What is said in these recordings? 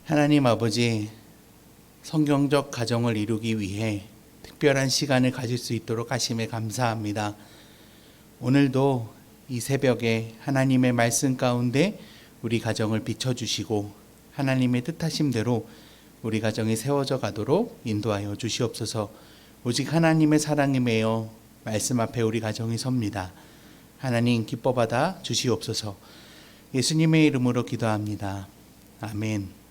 하나님 아버지, 성경적 가정을 이루기 위해 특별한 시간을 가질 수 있도록 하심에 감사합니다. 오늘도 이 새벽에 하나님의 말씀 가운데 우리 가정을 비춰주시고 하나님의 뜻하심대로 우리 가정이 세워져 가도록 인도하여 주시옵소서. 오직 하나님의 사랑에 매여 말씀 앞에 우리 가정이 섭니다. 하나님 기뻐 받아 주시옵소서. 예수님의 이름으로 기도합니다. 아멘.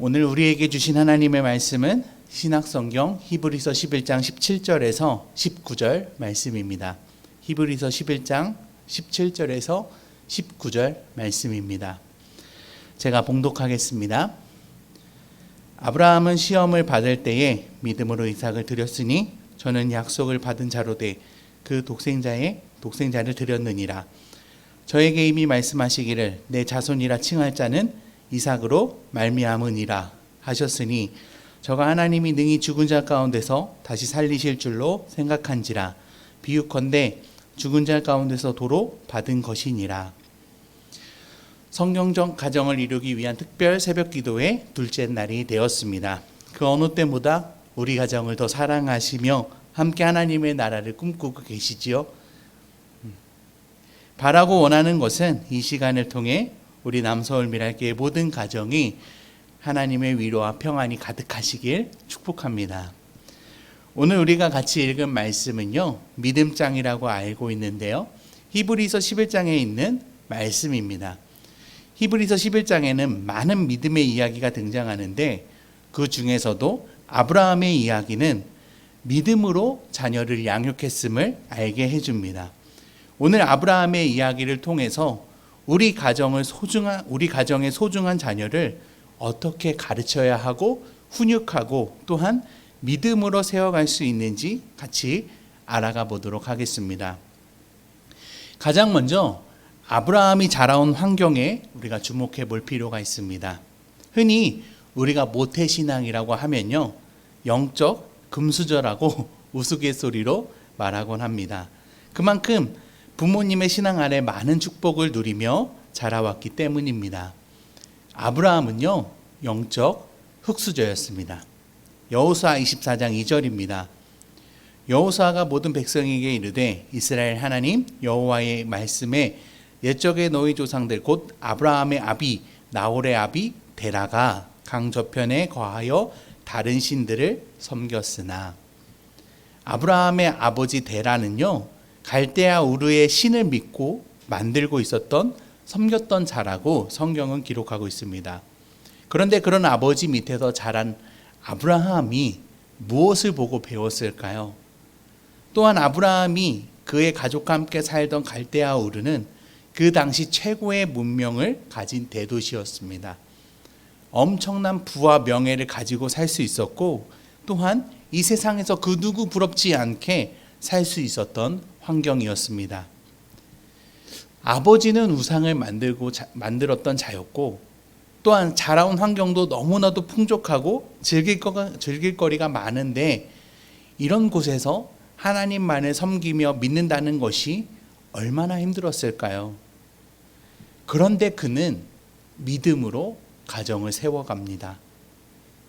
오늘 우리에게 주신 하나님의 말씀은 신약성경 히브리서 11장 17절에서 19절 말씀입니다. 히브리서 11장 17절에서 19절 말씀입니다. 제가 봉독하겠습니다. 아브라함은 시험을 받을 때에 믿음으로 이삭을 드렸으니 저는 약속을 받은 자로 돼 그 독생자를 드렸느니라. 저에게 이미 말씀하시기를 내 자손이라 칭할 자는 이삭으로 말미암으니라 하셨으니 저가 하나님이 능히 죽은 자 가운데서 다시 살리실 줄로 생각한지라. 비유컨대 죽은 자 가운데서 도로 받은 것이니라. 성경적 가정을 이루기 위한 특별 새벽 기도의 둘째 날이 되었습니다. 그 어느 때보다 우리 가정을 더 사랑하시며 함께 하나님의 나라를 꿈꾸고 계시지요. 바라고 원하는 것은 이 시간을 통해 우리 남서울 미랄교회 모든 가정이 하나님의 위로와 평안이 가득하시길 축복합니다. 오늘 우리가 같이 읽은 말씀은요, 믿음장이라고 알고 있는데요, 히브리서 11장에 있는 말씀입니다. 히브리서 11장에는 많은 믿음의 이야기가 등장하는데 그 중에서도 아브라함의 이야기는 믿음으로 자녀를 양육했음을 알게 해줍니다. 오늘 아브라함의 이야기를 통해서 우리 가정의 소중한 자녀를 어떻게 가르쳐야 하고 훈육하고 또한 믿음으로 세워갈 수 있는지 같이 알아가 보도록 하겠습니다. 가장 먼저 아브라함이 자라온 환경에 우리가 주목해 볼 필요가 있습니다. 흔히 우리가 모태신앙이라고 하면요, 영적 금수저라고 우스갯소리로 말하곤 합니다. 그만큼 부모님의 신앙 아래 많은 축복을 누리며 자라왔기 때문입니다. 아브라함은요, 영적 흙수저였습니다. 여호수아 24장 2절입니다. 여호수아가 모든 백성에게 이르되 이스라엘 하나님 여호와의 말씀에 옛적의 너희 조상들 곧 아브라함의 아비 나홀의 아비 데라가 강 저편에 거하여 다른 신들을 섬겼으나, 아브라함의 아버지 데라는요, 갈대아 우르의 신을 믿고 만들고 있었던, 섬겼던 자라고 성경은 기록하고 있습니다. 그런데 그런 아버지 밑에서 자란 아브라함이 무엇을 보고 배웠을까요? 또한 아브라함이 그의 가족과 함께 살던 갈대아 우르는 그 당시 최고의 문명을 가진 대도시였습니다. 엄청난 부와 명예를 가지고 살 수 있었고, 또한 이 세상에서 그 누구 부럽지 않게 살 수 있었던 환경이었습니다. 아버지는 우상을 만들었던 자였고, 또한 자라온 환경도 너무나도 풍족하고 즐길 거리가 많은데, 이런 곳에서 하나님만을 섬기며 믿는다는 것이 얼마나 힘들었을까요? 그런데 그는 믿음으로 가정을 세워갑니다.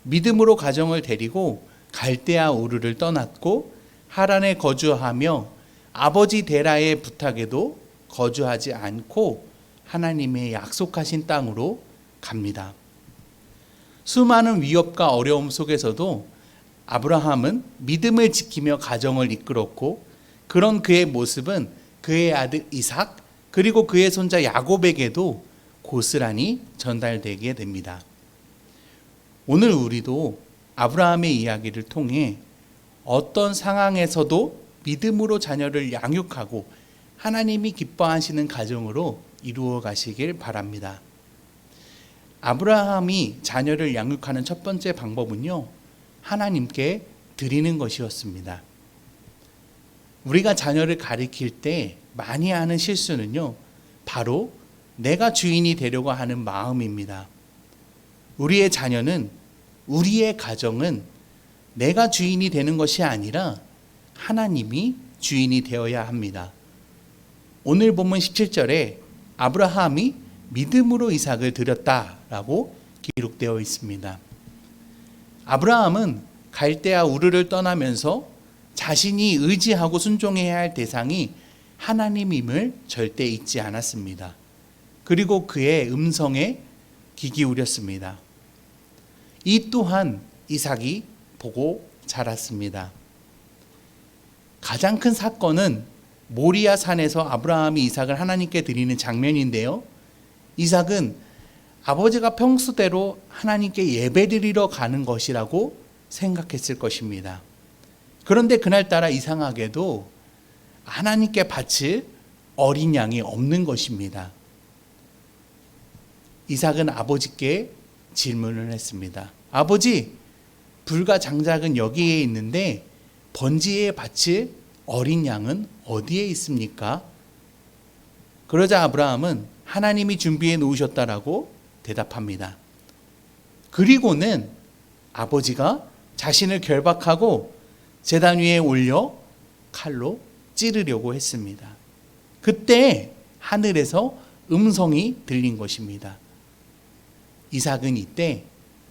믿음으로 가정을 데리고 갈대아 우르를 떠났고 하란에 거주하며 아버지 데라의 부탁에도 거주하지 않고 하나님의 약속하신 땅으로 갑니다. 수많은 위협과 어려움 속에서도 아브라함은 믿음을 지키며 가정을 이끌었고, 그런 그의 모습은 그의 아들 이삭 그리고 그의 손자 야곱에게도 고스란히 전달되게 됩니다. 오늘 우리도 아브라함의 이야기를 통해 어떤 상황에서도 믿음으로 자녀를 양육하고 하나님이 기뻐하시는 가정으로 이루어 가시길 바랍니다. 아브라함이 자녀를 양육하는 첫 번째 방법은요, 하나님께 드리는 것이었습니다. 우리가 자녀를 가리킬 때 많이 하는 실수는요, 바로 내가 주인이 되려고 하는 마음입니다. 우리의 자녀는, 우리의 가정은 내가 주인이 되는 것이 아니라 하나님이 주인이 되어야 합니다. 오늘 본문 17절에 아브라함이 믿음으로 이삭을 드렸다라고 기록되어 있습니다. 아브라함은 갈대아 우르를 떠나면서 자신이 의지하고 순종해야 할 대상이 하나님임을 절대 잊지 않았습니다. 그리고 그의 음성에 귀 기울였습니다. 이 또한 이삭이 보고 자랐습니다. 가장 큰 사건은 모리아 산에서 아브라함이 이삭을 하나님께 드리는 장면인데요, 이삭은 아버지가 평소대로 하나님께 예배드리러 가는 것이라고 생각했을 것입니다. 그런데 그날따라 이상하게도 하나님께 바칠 어린 양이 없는 것입니다. 이삭은 아버지께 질문을 했습니다. 아버지, 불과 장작은 여기에 있는데 번제에 바칠 어린 양은 어디에 있습니까? 그러자 아브라함은 하나님이 준비해 놓으셨다라고 대답합니다. 그리고는 아버지가 자신을 결박하고 제단 위에 올려 칼로 찌르려고 했습니다. 그때 하늘에서 음성이 들린 것입니다. 이삭은 이때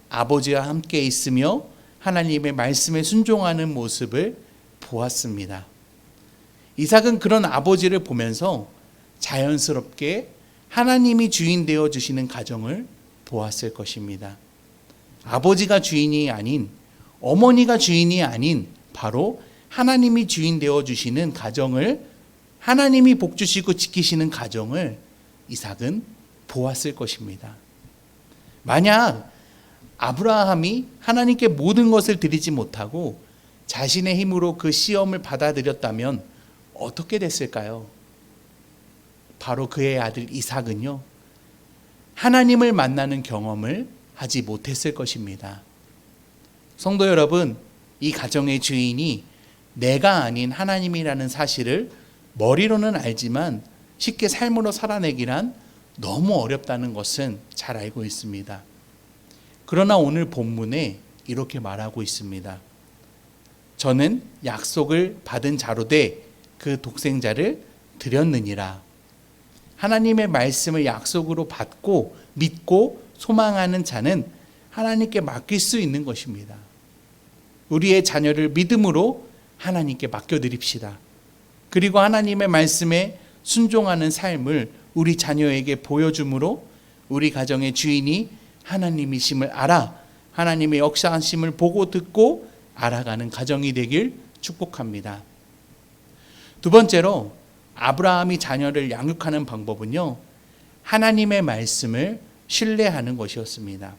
아버지와 함께 있으며 하나님의 말씀에 순종하는 모습을 보았습니다. 이삭은 그런 아버지를 보면서 자연스럽게 하나님이 주인 되어 주시는 가정을 보았을 것입니다. 아버지가 주인이 아닌, 어머니가 주인이 아닌 바로 하나님이 주인 되어 주시는 가정을, 하나님이 복 주시고 지키시는 가정을 이삭은 보았을 것입니다. 만약 아브라함이 하나님께 모든 것을 드리지 못하고 자신의 힘으로 그 시험을 받아들였다면 어떻게 됐을까요? 바로 그의 아들 이삭은요, 하나님을 만나는 경험을 하지 못했을 것입니다. 성도 여러분, 이 가정의 주인이 내가 아닌 하나님이라는 사실을 머리로는 알지만 쉽게 삶으로 살아내기란 너무 어렵다는 것은 잘 알고 있습니다. 그러나 오늘 본문에 이렇게 말하고 있습니다. 저는 약속을 받은 자로 돼 그 독생자를 드렸느니라. 하나님의 말씀을 약속으로 받고 믿고 소망하는 자는 하나님께 맡길 수 있는 것입니다. 우리의 자녀를 믿음으로 하나님께 맡겨드립시다. 그리고 하나님의 말씀에 순종하는 삶을 우리 자녀에게 보여줌으로 우리 가정의 주인이 하나님이심을 알아 하나님의 역사하심을 보고 듣고 알아가는 가정이 되길 축복합니다. 두 번째로 아브라함이 자녀를 양육하는 방법은요, 하나님의 말씀을 신뢰하는 것이었습니다.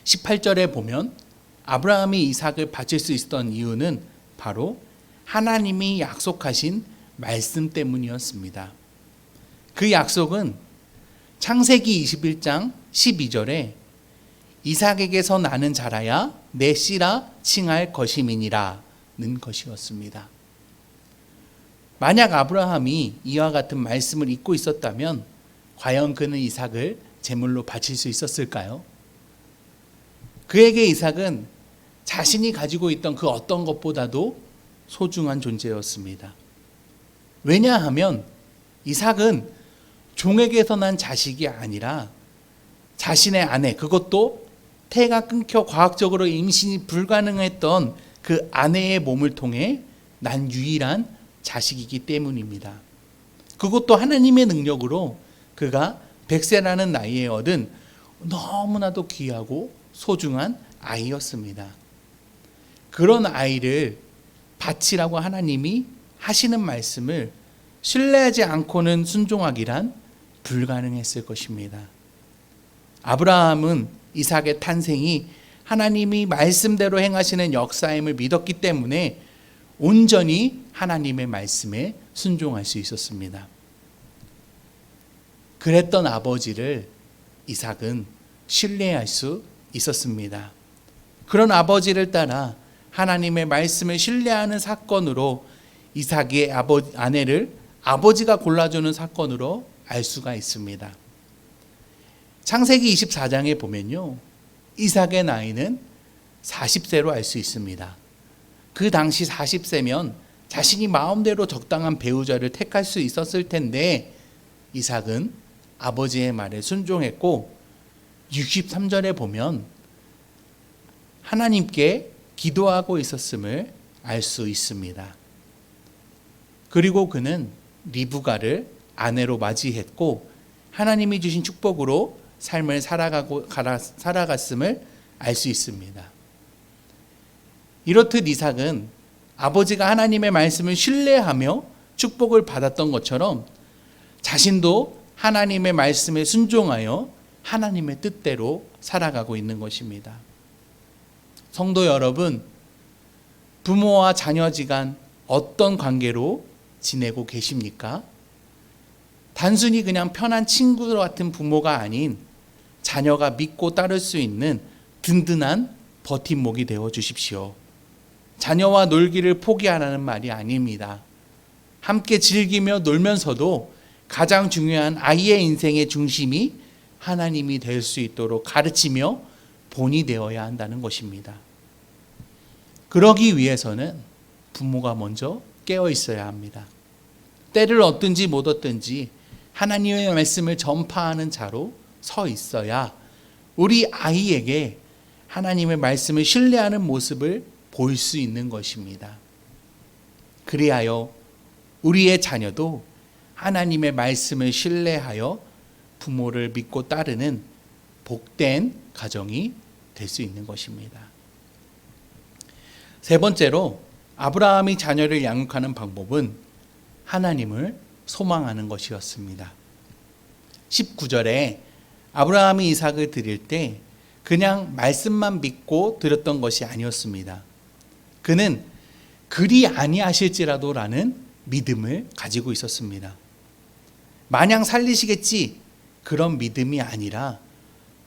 18절에 보면 아브라함이 이삭을 바칠 수 있었던 이유는 바로 하나님이 약속하신 말씀 때문이었습니다. 그 약속은 창세기 21장 12절에 이삭에게서 나는 자라야 내 씨라 칭할 것임이니라는 것이었습니다. 만약 아브라함이 이와 같은 말씀을 잊고 있었다면 과연 그는 이삭을 제물로 바칠 수 있었을까요? 그에게 이삭은 자신이 가지고 있던 그 어떤 것보다도 소중한 존재였습니다. 왜냐하면 이삭은 종에게서 난 자식이 아니라 자신의 아내, 그것도 태가 끊겨 과학적으로 임신이 불가능했던 그 아내의 몸을 통해 난 유일한 자식이기 때문입니다. 그것도 하나님의 능력으로 그가 100세라는 나이에 얻은 너무나도 귀하고 소중한 아이였습니다. 그런 아이를 바치라고 하나님이 하시는 말씀을 신뢰하지 않고는 순종하기란 불가능했을 것입니다. 아브라함은 이삭의 탄생이 하나님이 말씀대로 행하시는 역사임을 믿었기 때문에 온전히 하나님의 말씀에 순종할 수 있었습니다. 그랬던 아버지를 이삭은 신뢰할 수 있었습니다. 그런 아버지를 따라 하나님의 말씀을 신뢰하는 사건으로 이삭의 아내를 아버지가 골라주는 사건으로 알 수가 있습니다. 창세기 24장에 보면요, 이삭의 나이는 40세로 알 수 있습니다. 그 당시 40세면 자신이 마음대로 적당한 배우자를 택할 수 있었을 텐데 이삭은 아버지의 말에 순종했고 63절에 보면 하나님께 기도하고 있었음을 알 수 있습니다. 그리고 그는 리브가를 아내로 맞이했고 하나님이 주신 축복으로 삶을 살아갔음을 알 수 있습니다. 이렇듯 이삭은 아버지가 하나님의 말씀을 신뢰하며 축복을 받았던 것처럼 자신도 하나님의 말씀에 순종하여 하나님의 뜻대로 살아가고 있는 것입니다. 성도 여러분, 부모와 자녀지간 어떤 관계로 지내고 계십니까? 단순히 그냥 편한 친구 같은 부모가 아닌 자녀가 믿고 따를 수 있는 든든한 버팀목이 되어 주십시오. 자녀와 놀기를 포기하라는 말이 아닙니다. 함께 즐기며 놀면서도 가장 중요한 아이의 인생의 중심이 하나님이 될 수 있도록 가르치며 본이 되어야 한다는 것입니다. 그러기 위해서는 부모가 먼저 깨어 있어야 합니다. 때를 얻든지 못 얻든지 하나님의 말씀을 전파하는 자로 서 있어야 우리 아이에게 하나님의 말씀을 신뢰하는 모습을 보일 수 있는 것입니다. 그리하여 우리의 자녀도 하나님의 말씀을 신뢰하여 부모를 믿고 따르는 복된 가정이 될 수 있는 것입니다. 세 번째로 아브라함이 자녀를 양육하는 방법은 하나님을 소망하는 것이었습니다. 19절에 아브라함이 이삭을 드릴 때 그냥 말씀만 믿고 드렸던 것이 아니었습니다. 그는 그리 아니하실지라도라는 믿음을 가지고 있었습니다. 마냥 살리시겠지 그런 믿음이 아니라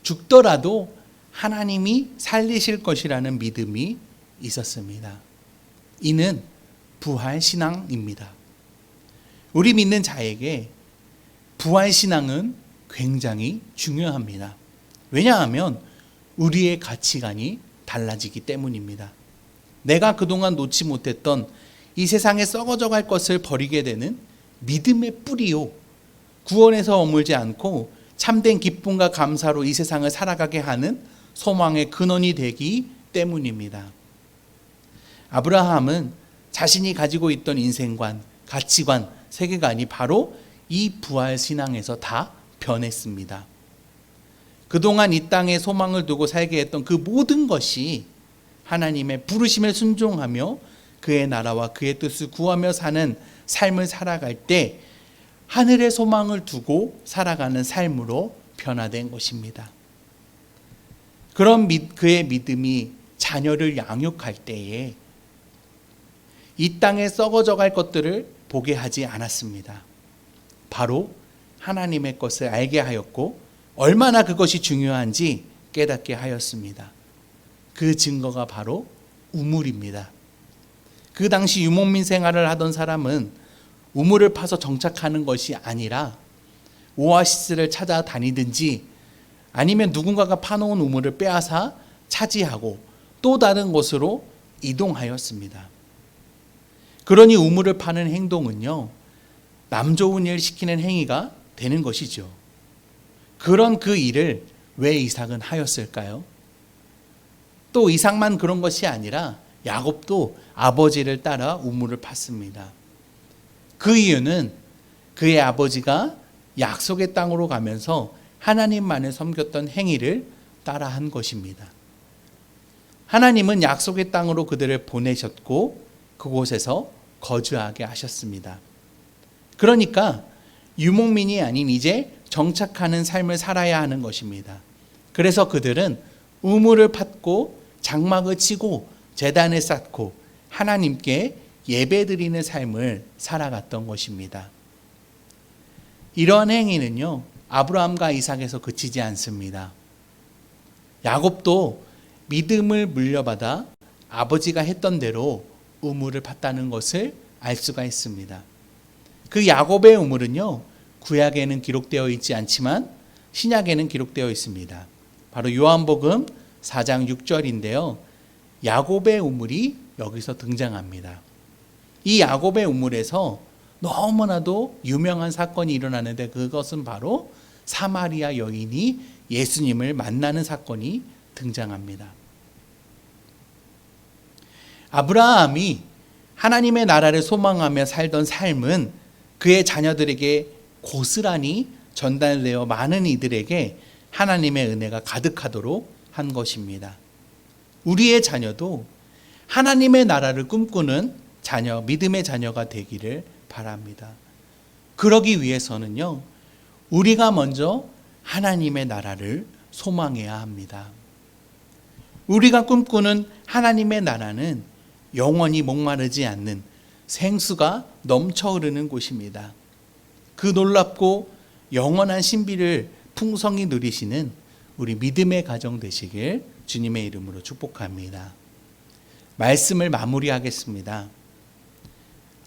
죽더라도 하나님이 살리실 것이라는 믿음이 있었습니다. 이는 부활신앙입니다. 우리 믿는 자에게 부활신앙은 굉장히 중요합니다. 왜냐하면 우리의 가치관이 달라지기 때문입니다. 내가 그동안 놓지 못했던 이 세상에 썩어져 갈 것을 버리게 되는 믿음의 뿌리요, 구원에서 머물지 않고 참된 기쁨과 감사로 이 세상을 살아가게 하는 소망의 근원이 되기 때문입니다. 아브라함은 자신이 가지고 있던 인생관, 가치관, 세계관이 바로 이 부활신앙에서 다 변했습니다. 그동안 이 땅에 소망을 두고 살게 했던 그 모든 것이 하나님의 부르심에 순종하며 그의 나라와 그의 뜻을 구하며 사는 삶을 살아갈 때 하늘의 소망을 두고 살아가는 삶으로 변화된 것입니다. 그런 그의 믿음이 자녀를 양육할 때에 이 땅에 썩어져 갈 것들을 보게 하지 않았습니다. 바로 하나님의 것을 알게 하였고 얼마나 그것이 중요한지 깨닫게 하였습니다. 그 증거가 바로 우물입니다. 그 당시 유목민 생활을 하던 사람은 우물을 파서 정착하는 것이 아니라 오아시스를 찾아다니든지 아니면 누군가가 파놓은 우물을 빼앗아 차지하고 또 다른 곳으로 이동하였습니다. 그러니 우물을 파는 행동은요, 남 좋은 일 시키는 행위가 되는 것이죠. 그런 그 일을 왜 이삭은 하였을까요? 또 이삭만 그런 것이 아니라 야곱도 아버지를 따라 우물을 팠습니다. 그 이유는 그의 아버지가 약속의 땅으로 가면서 하나님만을 섬겼던 행위를 따라한 것입니다. 하나님은 약속의 땅으로 그들을 보내셨고 그곳에서 거주하게 하셨습니다. 그러니까 유목민이 아닌 이제 정착하는 삶을 살아야 하는 것입니다. 그래서 그들은 우물을 팠고 장막을 치고 제단을 쌓고 하나님께 예배드리는 삶을 살아갔던 것입니다. 이러한 행위는요, 아브라함과 이삭에서 그치지 않습니다. 야곱도 믿음을 물려받아 아버지가 했던 대로 우물을 팠다는 것을 알 수가 있습니다. 그 야곱의 우물은요, 구약에는 기록되어 있지 않지만 신약에는 기록되어 있습니다. 바로 요한복음 4장 6절인데요. 야곱의 우물이 여기서 등장합니다. 이 야곱의 우물에서 너무나도 유명한 사건이 일어나는데 그것은 바로 사마리아 여인이 예수님을 만나는 사건이 등장합니다. 아브라함이 하나님의 나라를 소망하며 살던 삶은 그의 자녀들에게 고스란히 전달되어 많은 이들에게 하나님의 은혜가 가득하도록 한 것입니다. 우리의 자녀도 하나님의 나라를 꿈꾸는 자녀, 믿음의 자녀가 되기를 바랍니다. 그러기 위해서는요, 우리가 먼저 하나님의 나라를 소망해야 합니다. 우리가 꿈꾸는 하나님의 나라는 영원히 목마르지 않는 생수가 넘쳐 흐르는 곳입니다. 그 놀랍고 영원한 신비를 풍성히 누리시는 우리 믿음의 가정 되시길 주님의 이름으로 축복합니다. 말씀을 마무리하겠습니다.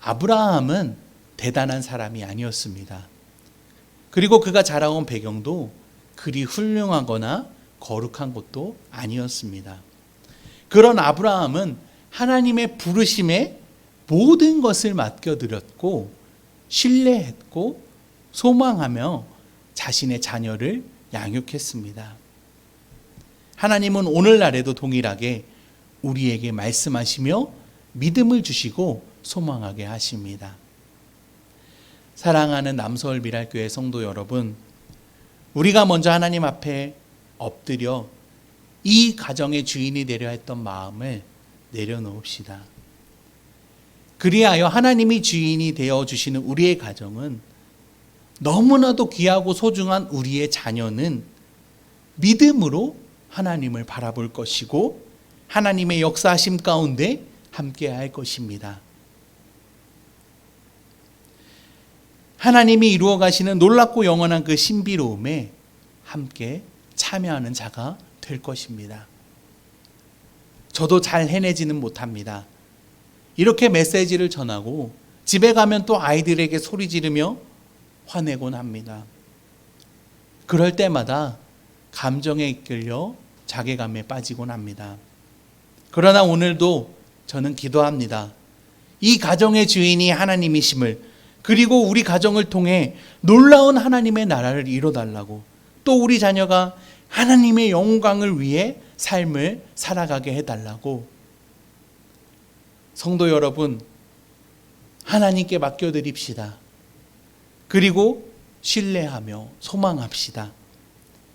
아브라함은 대단한 사람이 아니었습니다. 그리고 그가 자라온 배경도 그리 훌륭하거나 거룩한 것도 아니었습니다. 그런 아브라함은 하나님의 부르심에 모든 것을 맡겨드렸고 신뢰했고 소망하며 자신의 자녀를 양육했습니다. 하나님은 오늘날에도 동일하게 우리에게 말씀하시며 믿음을 주시고 소망하게 하십니다. 사랑하는 남서울 미랄교회 성도 여러분, 우리가 먼저 하나님 앞에 엎드려 이 가정의 주인이 되려 했던 마음을 내려놓읍시다. 그리하여 하나님이 주인이 되어 주시는 우리의 가정은 너무나도 귀하고 소중한 우리의 자녀는 믿음으로 하나님을 바라볼 것이고 하나님의 역사하심 가운데 함께할 것입니다. 하나님이 이루어 가시는 놀랍고 영원한 그 신비로움에 함께 참여하는 자가 될 것입니다. 저도 잘 해내지는 못합니다. 이렇게 메시지를 전하고 집에 가면 또 아이들에게 소리 지르며 화내곤 합니다. 그럴 때마다 감정에 이끌려 자괴감에 빠지곤 합니다. 그러나 오늘도 저는 기도합니다. 이 가정의 주인이 하나님이심을, 그리고 우리 가정을 통해 놀라운 하나님의 나라를 이뤄달라고, 또 우리 자녀가 하나님의 영광을 위해 삶을 살아가게 해달라고, 성도 여러분, 하나님께 맡겨드립시다. 그리고 신뢰하며 소망합시다.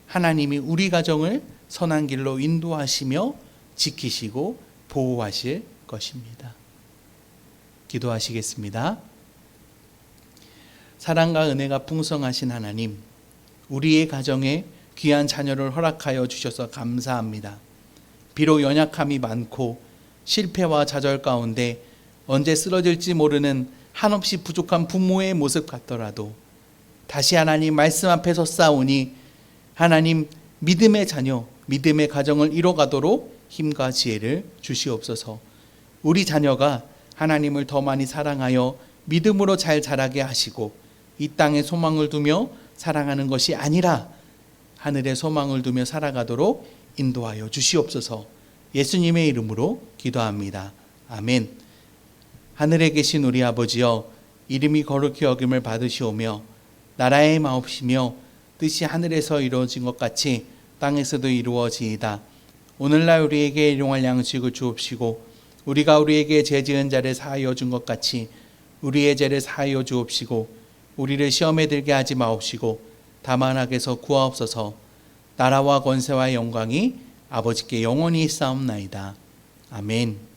하나님이 우리 가정을 선한 길로 인도하시며 지키시고 보호하실 것입니다. 기도하시겠습니다. 사랑과 은혜가 풍성하신 하나님, 우리의 가정에 귀한 자녀를 허락하여 주셔서 감사합니다. 비록 연약함이 많고 실패와 좌절 가운데 언제 쓰러질지 모르는 한없이 부족한 부모의 모습 같더라도 다시 하나님 말씀 앞에 섰사오니 하나님 믿음의 자녀, 믿음의 가정을 이뤄가도록 힘과 지혜를 주시옵소서. 우리 자녀가 하나님을 더 많이 사랑하여 믿음으로 잘 자라게 하시고 이 땅에 소망을 두며 살아가는 것이 아니라 하늘에 소망을 두며 살아가도록 인도하여 주시옵소서. 예수님의 이름으로 기도합니다. 아멘. 하늘에 계신 우리 아버지여, 이름이 거룩히 여김을 받으시오며 나라의 마옵시며 뜻이 하늘에서 이루어진 것 같이 땅에서도 이루어지이다. 오늘날 우리에게 일용할 양식을 주옵시고 우리가 우리에게 죄 지은 자를 사하여 준 것 같이 우리의 죄를 사하여 주옵시고 우리를 시험에 들게 하지 마옵시고 다만 악에서 구하옵소서. 나라와 권세와 영광이 아버지께 영원히 있사옵나이다. 아멘.